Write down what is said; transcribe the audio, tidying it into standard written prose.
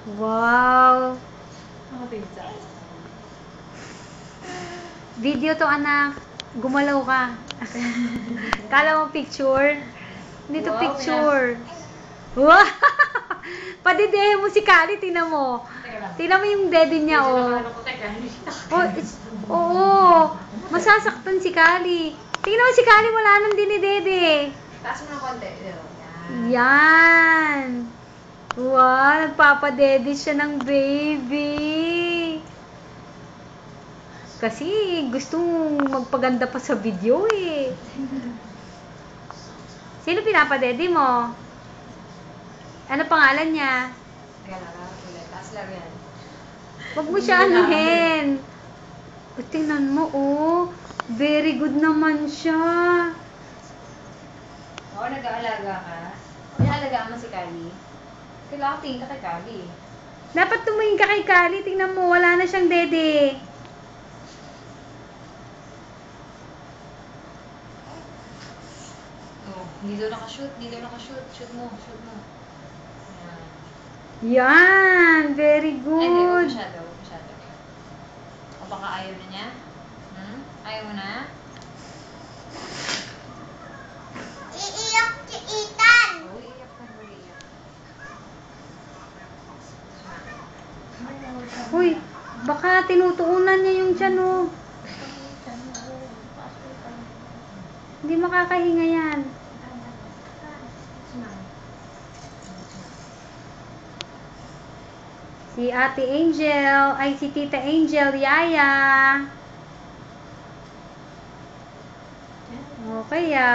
Wow. Nakapinsa. Video to, anak. Gumalaw ka. Kala mo picture? Hindi to Wow, picture. Wow! Padidehe mo si Kali, tingnan mo. Teka lang. Tingnan mo yung dede niya, Medyo oh. nakakalo ko. Teka, hindi siya. Oo. Masasaktan si Kali. Tingnan mo si Kali, wala nang dinidede. Taas mo ng konti. Yan. Yan. Wow, nagpapadede siya ng baby. Kasi gustong magpaganda pa sa video eh. Sino pinapadede mo? Ano pangalan niya? Teka lang, ulit. Taas lang yan. Huwag mo siya anuhin. O, tingnan mo, oh. Very good naman siya. Oo, nag-aalaga ka. Inaalagaan mo si Kali. Kailangan tingin ka kay Kali. Dapat tumingin ka kay Kali. Tingnan mo, wala na siyang dede. Oh, dito nakashoot. Dito nakashoot. Shoot mo. Shoot mo. Yan. Yan. Very Ay, hindi. Huwag good. masyado. Huwag masyado. O baka ayaw na niya? Hmm? Ayaw mo na? Iiyak si Ethan. Oo, iiyak ka. Iiyak. Uy, baka tinutuunan niya yung tiyan, oh. Hindi makakahinga yan. Si Ate Angel, ay si Tita Angel, Yaya. O kaya,